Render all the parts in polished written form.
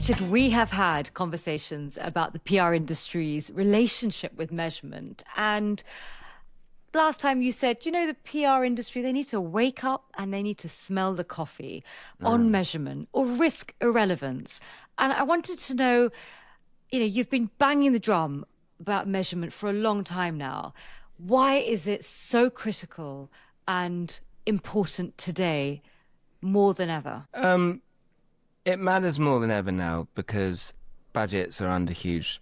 Richard, we have had conversations about the PR industry's relationship with measurement. And last time you said, the PR industry, they need to wake up and they need to smell the coffee on measurement or risk irrelevance. And I wanted to know, you've been banging the drum about measurement for a long time now. Why is it so critical and important today more than ever? It matters more than ever now because budgets are under huge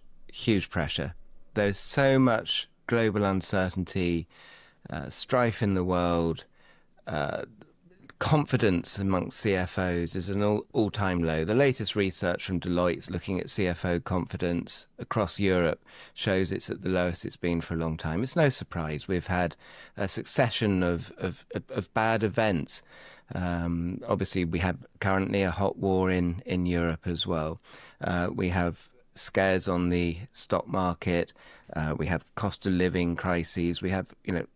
pressure. There's so much global uncertainty, strife in the world, confidence amongst CFOs is an all-time low. The latest research from Deloitte looking at CFO confidence across Europe shows it's at the lowest it's been for a long time. It's no surprise. We've had a succession of bad events. Obviously, we have currently a hot war in Europe as well. We have scares on the stock market. We have cost of living crises. We have,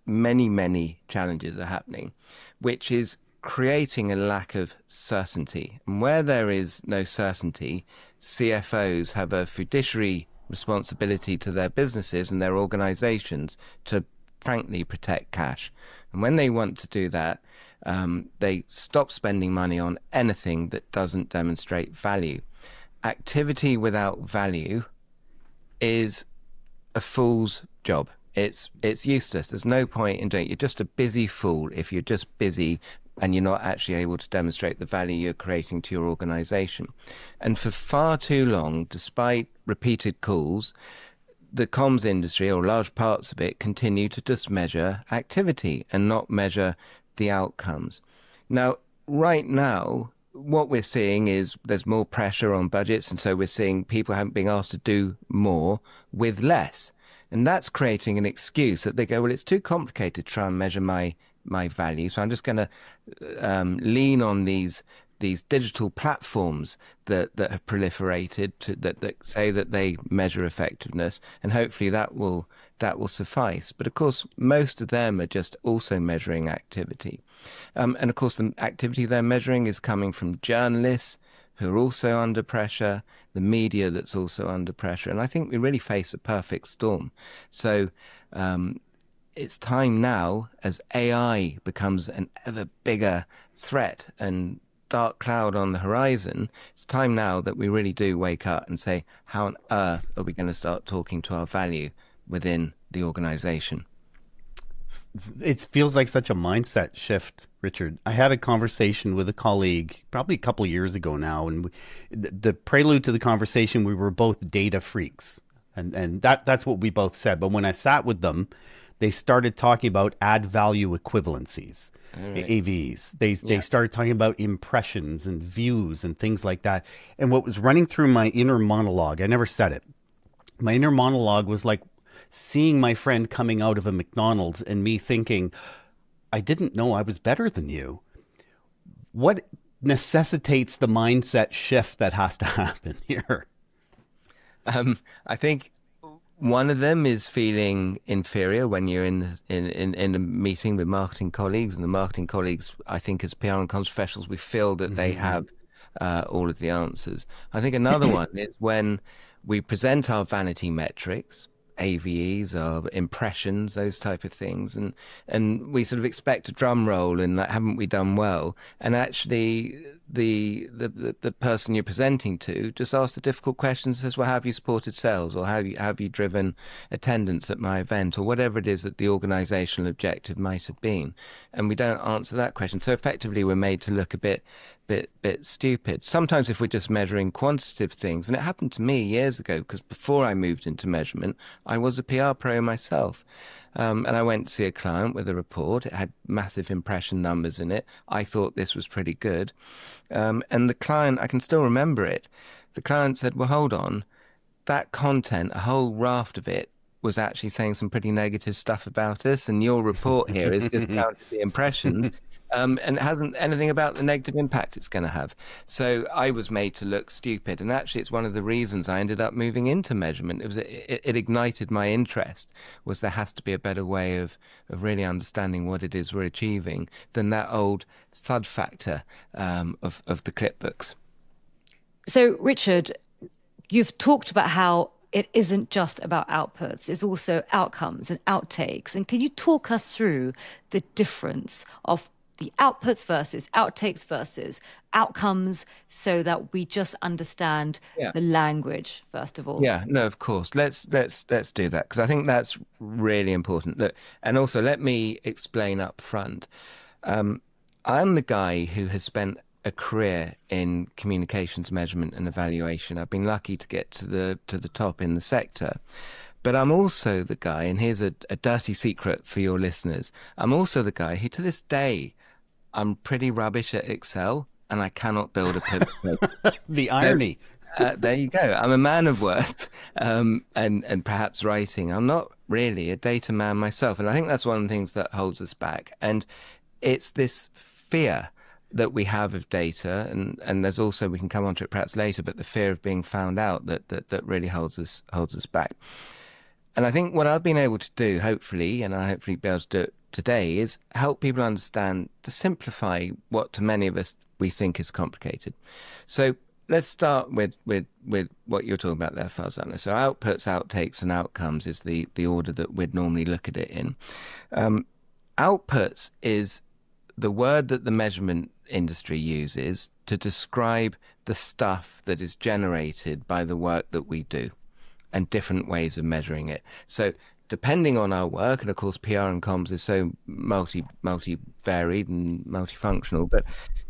many challenges are happening, which is creating a lack of certainty. And where there is no certainty, CFOs have a fiduciary responsibility to their businesses and their organizations to frankly protect cash. And when they want to do that, they stop spending money on anything that doesn't demonstrate value. Activity without value is a fool's job. It's useless. There's no point in doing it. You're just a busy fool if you're just busy and you're not actually able to demonstrate the value you're creating to your organization. And for far too long, despite repeated calls, the comms industry, or large parts of it, continue to just measure activity and not measure the outcomes. Now, right now, what we're seeing is there's more pressure on budgets, and so we're seeing people haven't been asked to do more with less. And that's creating an excuse that they go, well, it's too complicated to try and measure my value, so I'm just going to lean on these digital platforms that have proliferated that say that they measure effectiveness, and hopefully that will suffice. But of course, most of them are just also measuring activity. And of course, the activity they're measuring is coming from journalists who are also under pressure, the media that's also under pressure. And I think we really face a perfect storm. So it's time now, as AI becomes an ever bigger threat and dark cloud on the horizon, it's time now that we really do wake up and say, how on earth are we going to start talking to our value within the organization? It feels like such a mindset shift, Richard. I had a conversation with a colleague probably a couple of years ago now, and the prelude to the conversation, we were both data freaks, and that's what we both said. But when I sat with them, they started talking about add value equivalencies, right. AVs. They started talking about impressions and views and things like that. And what was running through my inner monologue, I never said it. My inner monologue was like seeing my friend coming out of a McDonald's and me thinking, I didn't know I was better than you. What necessitates the mindset shift that has to happen here? I think one of them is feeling inferior when you're in a meeting with marketing colleagues, and the marketing colleagues, I think, as PR and comms professionals, we feel that they have all of the answers. I think another one is when we present our vanity metrics, AVEs, our impressions, those type of things, and we sort of expect a drum roll and that haven't we done well? And actually the person you're presenting to just asks the difficult questions, says, well, have you supported sales, or have you driven attendance at my event, or whatever it is that the organizational objective might have been. And we don't answer that question. So effectively we're made to look a bit stupid. Sometimes if we're just measuring quantitative things, and it happened to me years ago, because before I moved into measurement, I was a PR pro myself. And I went to see a client with a report. It had massive impression numbers in it. I thought this was pretty good. And the client, I can still remember it. The client said, well, hold on, that content, a whole raft of it, was actually saying some pretty negative stuff about us. And your report here is just counted the impressions. And it hasn't anything about the negative impact it's going to have. So I was made to look stupid. And actually, it's one of the reasons I ended up moving into measurement. It ignited my interest, was there has to be a better way of really understanding what it is we're achieving than that old thud factor of the clip books. So, Richard, you've talked about how it isn't just about outputs, it's also outcomes and outtakes. And can you talk us through the difference of the outputs versus outtakes versus outcomes so that we just understand Yeah. the language, first of all? Yeah, no, of course. Let's do that because I think that's really important. Look, and also let me explain up front. Um, I'm the guy who has spent a career in communications measurement and evaluation. I've been lucky to get to the top in the sector. But I'm also the guy, and here's a dirty secret for your listeners. I'm also the guy who to this day I'm pretty rubbish at Excel and I cannot build a pivot table. The So, irony. there you go. I'm a man of worth, and perhaps writing. I'm not really a data man myself, and I think that's one of the things that holds us back. And it's this fear that we have of data, and there's also, we can come on to it perhaps later, but the fear of being found out that really holds us back. And I think what I've been able to do, hopefully, and I hopefully be able to do it today, is help people understand, to simplify what to many of us we think is complicated. So let's start with what you're talking about there, Farzana. So outputs, outtakes, and outcomes is the order that we'd normally look at it in. Outputs is the word that the measurement industry uses to describe the stuff that is generated by the work that we do and different ways of measuring it. So depending on our work, and of course PR and comms is so multi-varied and multifunctional, but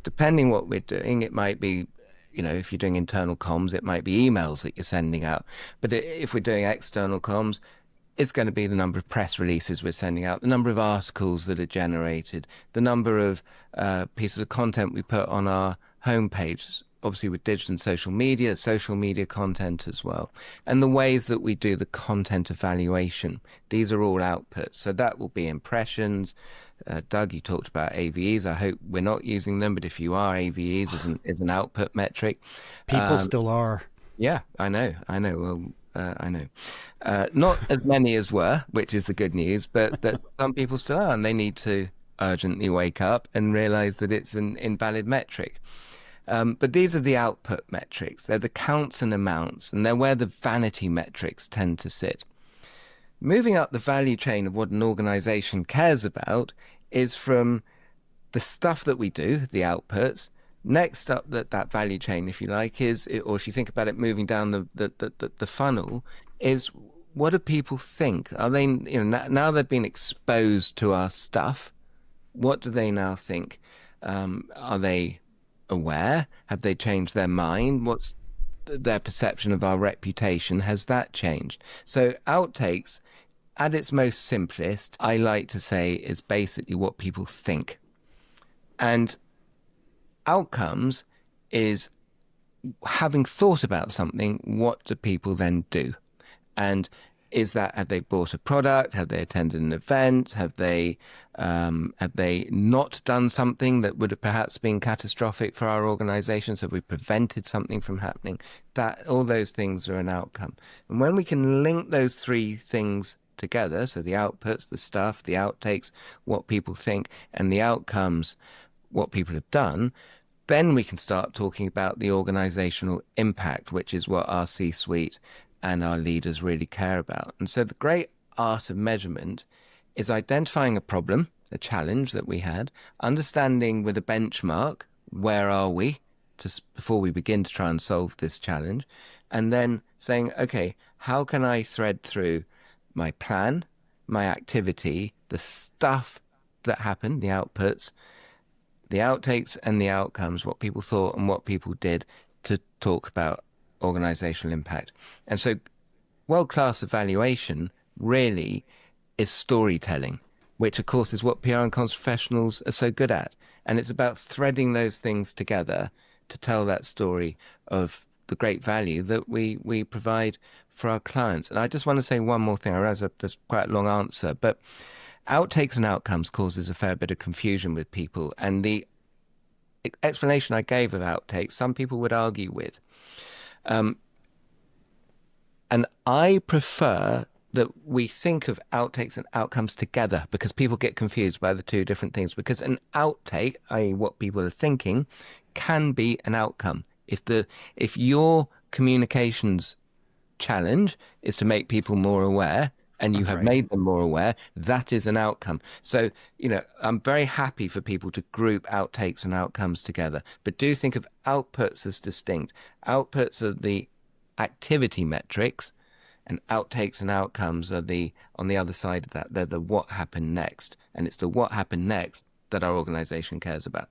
depending what we're doing, it might be, if you're doing internal comms, it might be emails that you're sending out. But if we're doing external comms, it's going to be the number of press releases we're sending out, the number of articles that are generated, the number of pieces of content we put on our homepage, obviously with digital and social media content as well, and the ways that we do the content evaluation. These are all outputs. So that will be impressions. Doug, you talked about AVEs. I hope we're not using them, but if you are, AVEs is an output metric. People still are. Yeah, I know. Well, I know. Not as many as were, which is the good news, but that some people still are, and they need to urgently wake up and realize that it's an invalid metric. But these are the output metrics. They're the counts and amounts, and they're where the vanity metrics tend to sit. Moving up the value chain of what an organization cares about is from the stuff that we do, the outputs. Next up that value chain, if you like, or if you think about it moving down the funnel, is what do people think? Are they, now they've been exposed to our stuff, what do they now think? Are they aware? Have they changed their mind? What's their perception of our reputation? Has that changed? So outtakes, at its most simplest, I like to say, is basically what people think. And outcomes is, having thought about something, what do people then do? And is that, have they bought a product? Have they attended an event? Have they not done something that would have perhaps been catastrophic for our organization? So we prevented something from happening. That, all those things are an outcome. And when we can link those three things together, so the outputs, the stuff, the outtakes, what people think, and the outcomes, what people have done, then we can start talking about the organizational impact, which is what our C-suite and our leaders really care about. And so the great art of measurement is identifying a problem, a challenge that we had, understanding with a benchmark, where are we before we begin to try and solve this challenge, and then saying, okay, how can I thread through my plan, my activity, the stuff that happened, the outputs, the outtakes and the outcomes, what people thought and what people did, to talk about organizational impact. And so world-class evaluation really is storytelling, which of course is what PR and comms professionals are so good at. And it's about threading those things together to tell that story of the great value that we provide for our clients. And I just want to say one more thing. I realize that's quite a long answer, but outtakes and outcomes causes a fair bit of confusion with people. And the explanation I gave of outtakes, some people would argue with. And I prefer that we think of outtakes and outcomes together, because people get confused by the two different things. Because an outtake, i.e. what people are thinking, can be an outcome. If your communications challenge is to make people more aware, and you have made them more aware, that is an outcome. So, I'm very happy for people to group outtakes and outcomes together, but do think of outputs as distinct. Outputs are the activity metrics, and outtakes and outcomes are on the other side of that. They're the what happened next, and it's the what happened next that our organization cares about.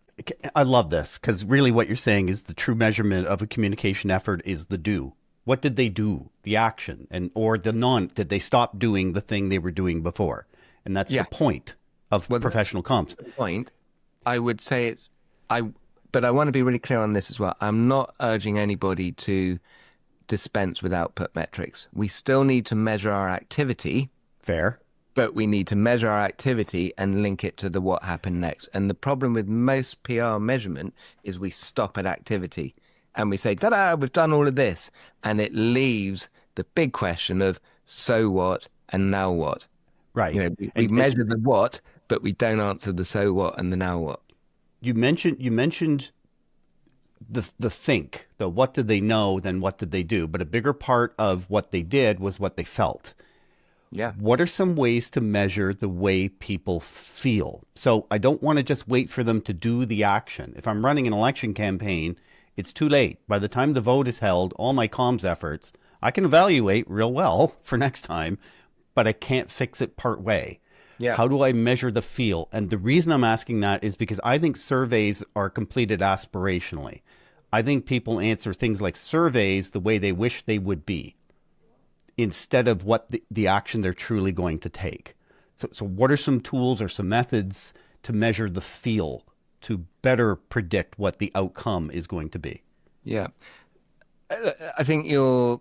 I love this, because really what you're saying is the true measurement of a communication effort is the do. What did they do? The action, or did they stop doing the thing they were doing before? And that's the point of professional comms. The point, I would say but I want to be really clear on this as well. I'm not urging anybody to dispense with output metrics. We still need to measure our activity. Fair. But we need to measure our activity and link it to the what happened next. And the problem with most PR measurement is we stop at activity and we say, ta-da, we've done all of this. And it leaves the big question of so what and now what? Right. We measure the what, but we don't answer the so what and the now what. You mentioned the think, the what did they know, then what did they do? But a bigger part of what they did was what they felt. Yeah. What are some ways to measure the way people feel? So I don't want to just wait for them to do the action. If I'm running an election campaign, it's too late. By the time the vote is held, all my comms efforts, I can evaluate real well for next time, but I can't fix it part way. Yeah. How do I measure the feel? And the reason I'm asking that is because I think surveys are completed aspirationally. I think people answer things like surveys the way they wish they would be, instead of what the action they're truly going to take. So what are some tools or some methods to measure the feel to better predict what the outcome is going to be? Yeah. I think your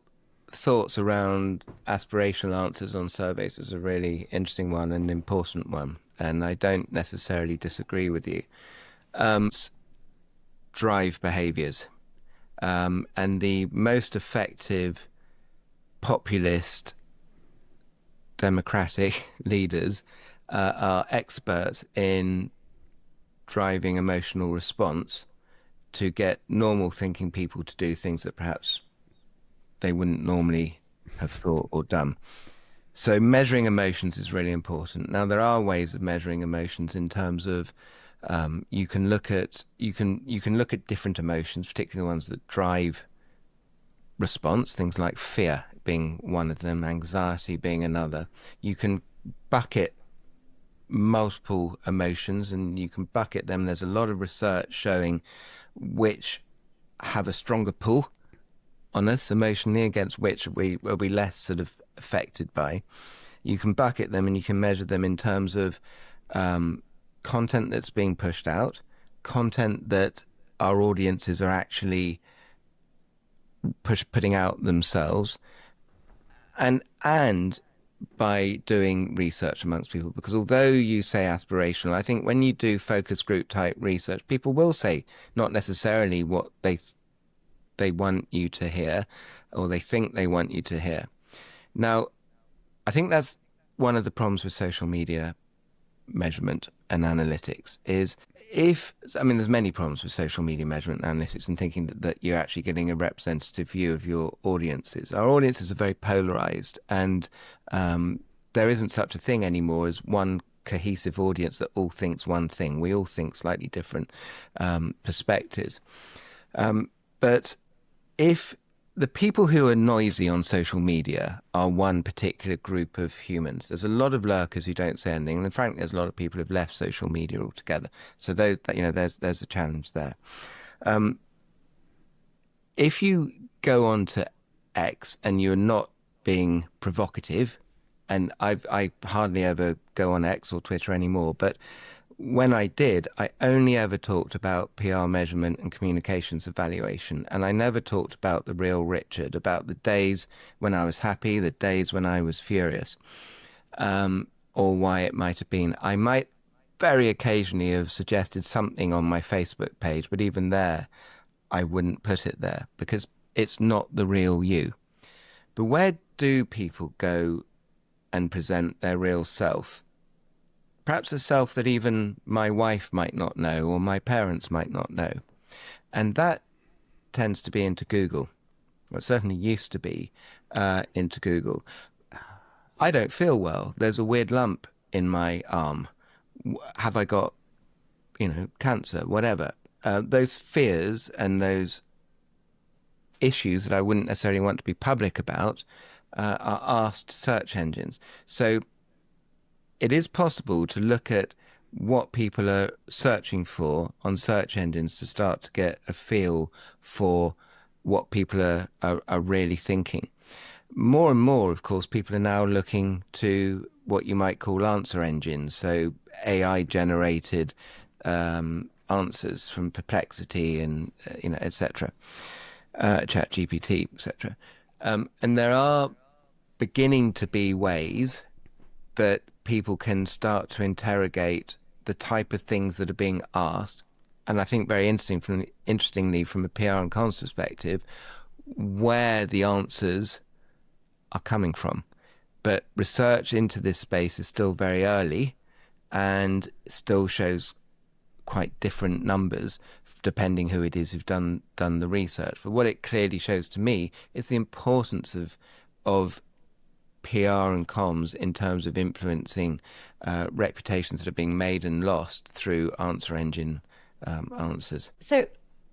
thoughts around aspirational answers on surveys is a really interesting one and an important one. And I don't necessarily disagree with you. Drive behaviors. And the most effective populist democratic leaders are experts in driving emotional response to get normal thinking people to do things that perhaps they wouldn't normally have thought or done. So measuring emotions is really important. Now there are ways of measuring emotions in terms of you can look at different emotions, particularly ones that drive response, things like fear being one of them, anxiety being another. You can bucket multiple emotions and you can bucket them. There's a lot of research showing which have a stronger pull on us emotionally, against which we will be less sort of affected by. You can bucket them and you can measure them in terms of content that's being pushed out, content that our audiences are actually putting out themselves, and by doing research amongst people. Because although you say aspirational, I think when you do focus group type research, people will say not necessarily what they want you to hear or they think they want you to hear. Now, I think that's one of the problems with social media measurement and analytics is there's many problems with social media measurement and analytics and thinking that you're actually getting a representative view of your audiences. Our audiences are very polarized, and there isn't such a thing anymore as one cohesive audience that all thinks one thing. We all think slightly different perspectives. But if the people who are noisy on social media are one particular group of humans, there's a lot of lurkers who don't say anything, and frankly, there's a lot of people who've left social media altogether. So there's a challenge there. If you go on to X and you're not being provocative, and I hardly ever go on X or Twitter anymore, but when I did, I only ever talked about PR measurement and communications evaluation. And I never talked about the real Richard, about the days when I was happy, the days when I was furious, or why it might have been. I might very occasionally have suggested something on my Facebook page, but even there, I wouldn't put it there because it's not the real you. But where do people go and present their real self? Perhaps a self that even my wife might not know or my parents might not know. And that tends to be into Google. Well, it certainly used to be into Google. I don't feel well. There's a weird lump in my arm. Have I got, cancer, whatever? Those fears and those issues that I wouldn't necessarily want to be public about are asked search engines. So it is possible to look at what people are searching for on search engines to start to get a feel for what people are really thinking. More and more, of course, people are now looking to what you might call answer engines, so AI-generated answers from Perplexity and etc., ChatGPT, etc. And there are beginning to be ways that people can start to interrogate the type of things that are being asked. And I think very interestingly, from a PR and comms perspective, where the answers are coming from. But research into this space is still very early and still shows quite different numbers depending who it is who've done the research. But what it clearly shows to me is the importance of PR and comms in terms of influencing reputations that are being made and lost through answer engine answers. So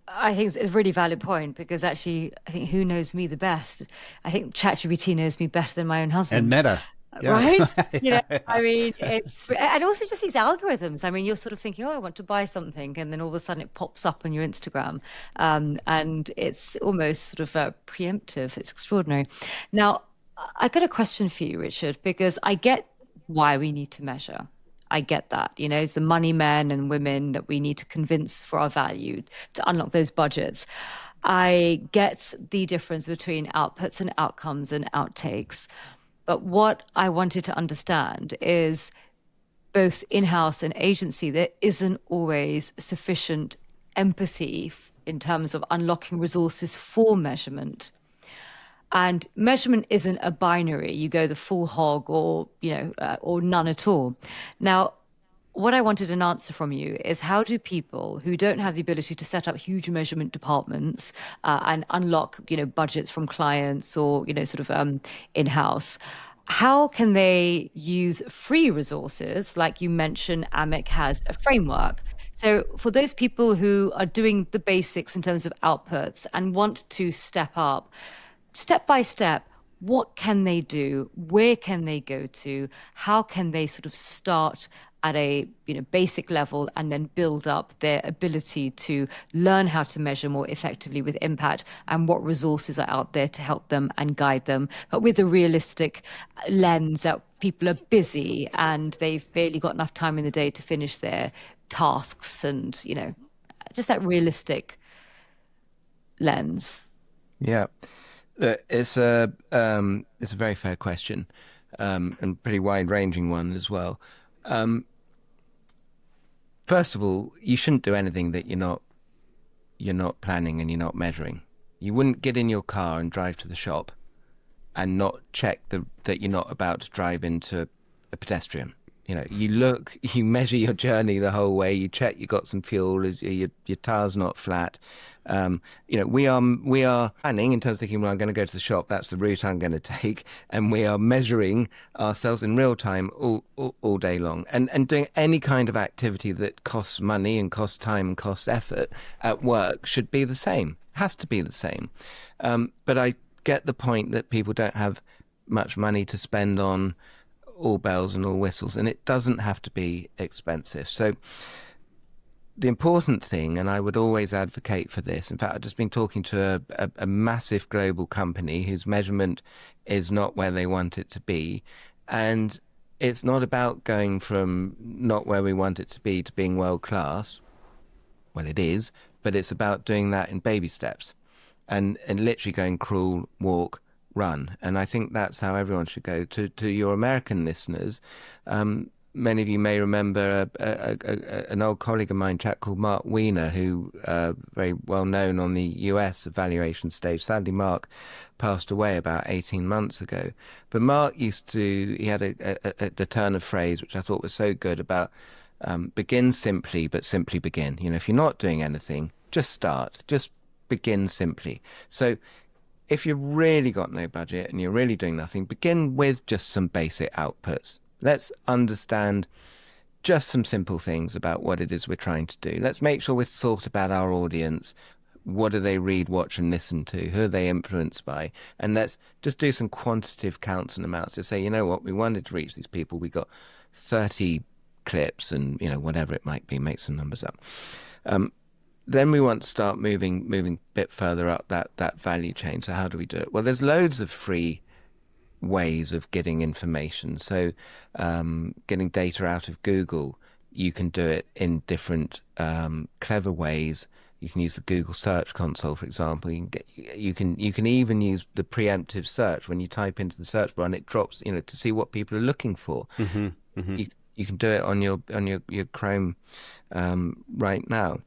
I think it's a really valid point, because actually, I think who knows me the best? I think ChatGPT knows me better than my own husband. And Meta. Yeah. Right? I mean, and also just these algorithms. I mean, you're sort of thinking, oh, I want to buy something, and then all of a sudden it pops up on your Instagram, and it's almost sort of preemptive. It's extraordinary. Now, I got a question for you, Richard, because I get why we need to measure. I get that, it's the money men and women that we need to convince for our value to unlock those budgets. I get the difference between outputs and outcomes and outtakes. But what I wanted to understand is both in-house and agency, there isn't always sufficient empathy in terms of unlocking resources for measurement. And measurement isn't a binary. You go the full hog or none at all. Now, what I wanted an answer from you is, how do people who don't have the ability to set up huge measurement departments and unlock, budgets from clients or, in-house, how can they use free resources? Like you mentioned, AMEC has a framework. So for those people who are doing the basics in terms of outputs and want to step up, step by step, what can they do? Where can they go to? How can they sort of start at a basic level and then build up their ability to learn how to measure more effectively with impact, and what resources are out there to help them and guide them, but with a realistic lens that people are busy and they've barely got enough time in the day to finish their tasks, and just that realistic lens. Yeah. It's a very fair question, and pretty wide-ranging one as well. First of all, you shouldn't do anything that you're not planning and you're not measuring. You wouldn't get in your car and drive to the shop and not check that you're not about to drive into a pedestrian. You measure your journey the whole way. You check you got some fuel, your tire's not flat. We are planning in terms of thinking, well, I'm going to go to the shop. That's the route I'm going to take, and we are measuring ourselves in real time all day long, and doing any kind of activity that costs money and costs time and costs effort at work should be the same. Has to be the same. But I get the point that people don't have much money to spend on all bells and all whistles, and it doesn't have to be expensive. So the important thing, and I would always advocate for this, in fact, I've just been talking to a massive global company whose measurement is not where they want it to be, and it's not about going from not where we want it to be being world class. Well, it is, but it's about doing that in baby steps and literally going crawl, walk, run. And I think that's how everyone should go. To your American listeners, many of you may remember an old colleague of mine, a chap called Mark Wiener, who very well known on the US evaluation stage. Sadly, Mark passed away about 18 months ago. But Mark he had a turn of phrase which I thought was so good about begin simply, but simply begin. If you're not doing anything, just start. Just begin simply. So if you've really got no budget and you're really doing nothing, begin with just some basic outputs. Let's understand just some simple things about what it is we're trying to do. Let's make sure we've thought about our audience. What do they read, watch, and listen to? Who are they influenced by? And let's just do some quantitative counts and amounts to say, you know what, we wanted to reach these people. We got 30 clips and, whatever it might be, make some numbers up. Then we want to start moving a bit further up that value chain. So how do we do it? Well, there's loads of free ways of getting information. So getting data out of Google, you can do it in different clever ways. You can use the Google Search Console, for example. You can even use the preemptive search when you type into the search bar and it drops, to see what people are looking for. Mm-hmm, mm-hmm. You can do it on your Chrome right now.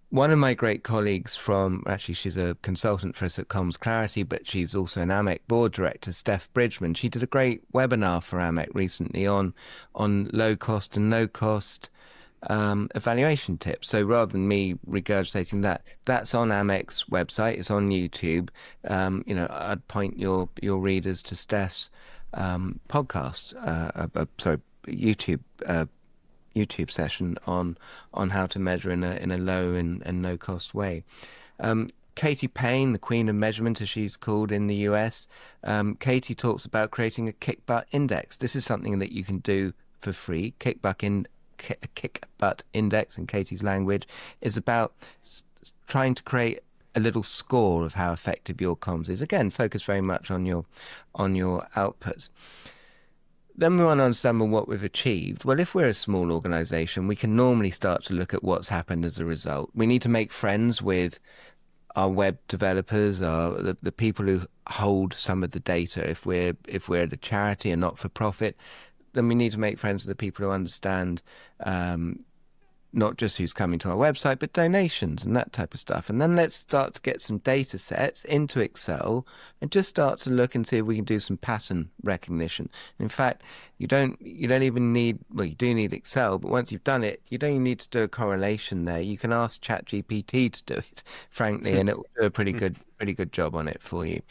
One of my great colleagues actually she's a consultant for us at Comms Clarity, but she's also an AMEC board director, Steph Bridgman. She did a great webinar for AMEC recently on low cost and no cost evaluation tips. So rather than me regurgitating that's on AMEC's website. It's on YouTube. I'd point your readers to Steph's podcast. YouTube session on how to measure in a low and no cost way. Katie Payne, the queen of measurement as she's called in the US, Katie talks about creating a kick butt index. This is something that you can do for free. Kick butt index in Katie's language is about trying to create a little score of how effective your comms is. Again, focus very much on your outputs. Then we want to understand what we've achieved. Well, if we're a small organization, we can normally start to look at what's happened as a result. We need to make friends with our web developers, the people who hold some of the data. If we're at a charity and not for profit, then we need to make friends with the people who understand not just who's coming to our website, but donations and that type of stuff. And then let's start to get some data sets into Excel and just start to look and see if we can do some pattern recognition. In fact, you don't even need, well, you do need Excel, but once you've done it, you don't even need to do a correlation there. You can ask ChatGPT to do it, frankly, and it will do a pretty good job on it for you.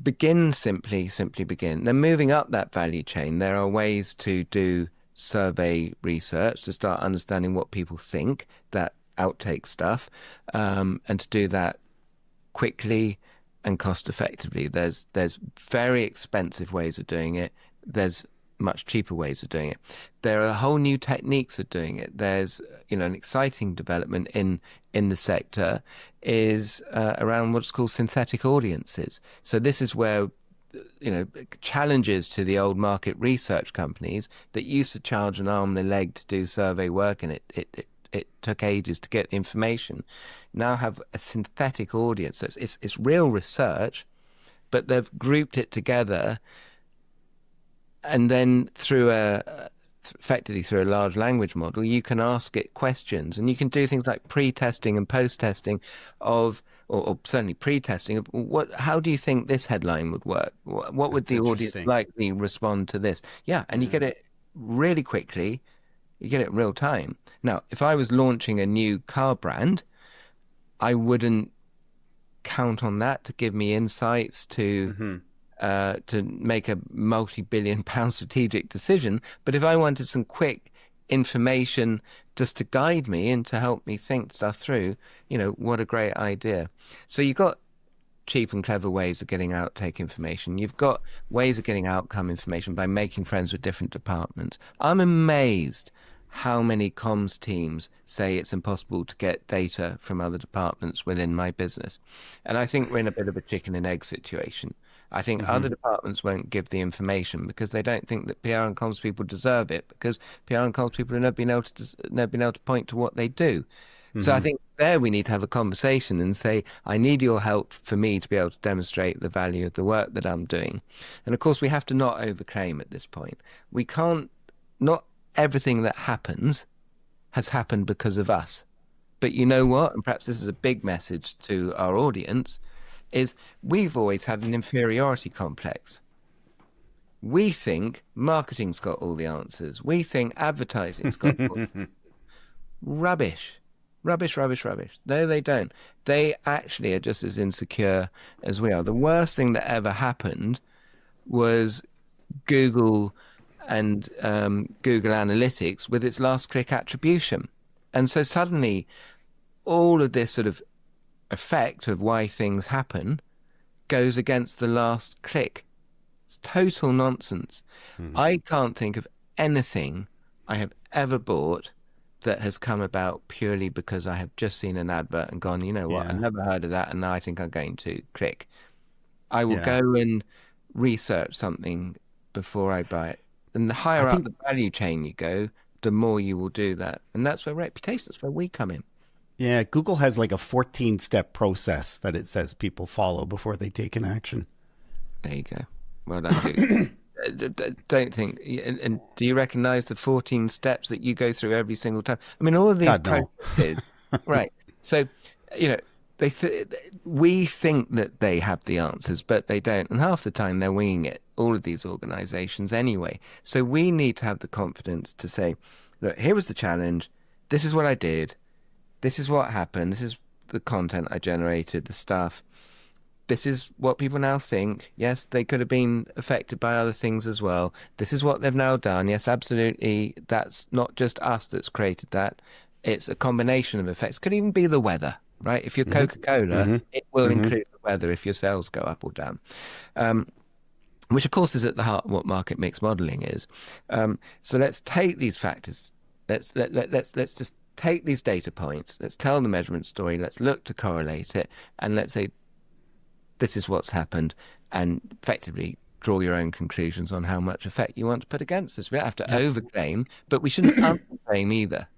Begin simply begin. Then moving up that value chain, there are ways to do survey research to start understanding what people think, that outtake stuff, and to do that quickly and cost effectively. There's very expensive ways of doing it. There's much cheaper ways of doing it. There are whole new techniques of doing it. There's an exciting development in the sector is around what's called synthetic audiences. So this is where challenges to the old market research companies that used to charge an arm and a leg to do survey work, and it took ages to get information, now have a synthetic audience. So it's real research, but they've grouped it together, and then effectively through a large language model, you can ask it questions, and you can do things like pre-testing and post-testing or certainly pre-testing of how do you think this headline would work? What would the audience likely respond to this? Yeah, and you get it really quickly. You get it in real time. Now, if I was launching a new car brand, I wouldn't count on that to give me insights to make a multi-billion-pound strategic decision. But if I wanted some quick information just to guide me and to help me think stuff through, what a great idea. So you've got cheap and clever ways of getting outtake information. You've got ways of getting outcome information by making friends with different departments. I'm amazed how many comms teams say it's impossible to get data from other departments within my business. And I think we're in a bit of a chicken and egg situation. I think other departments won't give the information because they don't think that PR and comms people deserve it, because PR and comms people have never been able to point to what they do. So I think there we need to have a conversation and say, I need your help for me to be able to demonstrate the value of the work that I'm doing. And of course, we have to not overclaim at this point. We can't, not everything that happens has happened because of us. But you know what? And perhaps this is a big message to our audience, is we've always had an inferiority complex. We think marketing's got all the answers. We think advertising's got all the rubbish. Rubbish, rubbish, rubbish. No, they don't. They actually are just as insecure as we are. The worst thing that ever happened was Google and Google Analytics with its last click attribution. And so suddenly all of this sort of effect of why things happen goes against the last click. It's total nonsense. I can't think of anything I have ever bought that has come about purely because I have just seen an advert and gone, you know what, I've never heard of that, and now I think I'm going to click. I will go and research something before I buy it. And the higher up the value chain you go, the more you will do that. And that's where reputation, that's where we come in. Yeah, Google has like a 14-step process that it says people follow before they take an action. There you go. Well done, Google. Don't think, and do you recognize the 14 steps that you go through every single time? I mean, all of these processes, right? So, you know, we think that they have the answers, but they don't. And half the time they're winging it, all of these organizations anyway. So we need to have the confidence to say, look, here was the challenge. This is what I did. This is what happened. This is the content I generated, the stuff. This is what people now think. Yes, they could have been affected by other things as well. This is what they've now done. Yes, absolutely. That's not just us that's created that. It's a combination of effects. Could even be the weather, right? If you're Coca-Cola, it will include the weather if your sales go up or down. Which, of course, is at the heart of what market mix modeling is. So let's take these factors. Let's just take these data points. Let's tell the measurement story. Let's look to correlate it. And let's say, this is what's happened, and effectively draw your own conclusions on how much effect you want to put against this. We don't have to overclaim, but we shouldn't underclaim either.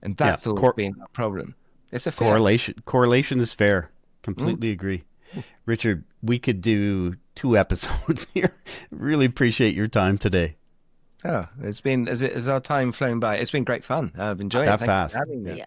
And that's always been our problem. It's a correlation is fair. Completely agree. Richard, we could do 2 episodes here. Really appreciate your time today. Oh, it's been, as our time flown by, it's been great fun. I've enjoyed it. That Thank fast. you for having me. Yeah.